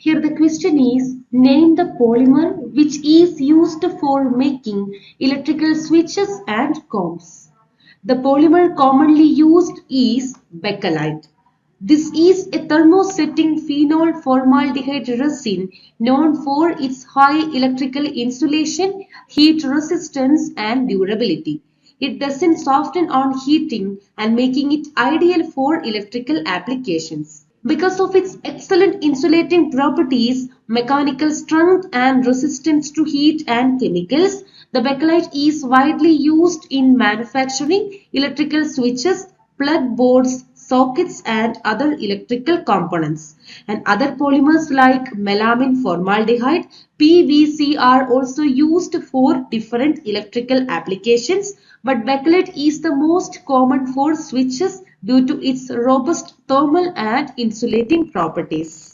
Here the question is, name the polymer which is used for making electrical switches and combs. The polymer commonly used is bakelite. This is a thermosetting phenol formaldehyde resin known for its high electrical insulation, heat resistance and durability. It doesn't soften on heating and making it ideal for electrical applications. Because of its excellent insulating properties, mechanical strength and resistance to heat and chemicals, the bakelite is widely used in manufacturing electrical switches, plug boards, sockets and other electrical components. And other polymers like melamine formaldehyde, PVC are also used for different electrical applications, but bakelite is the most common for switches due to its robust thermal and insulating properties.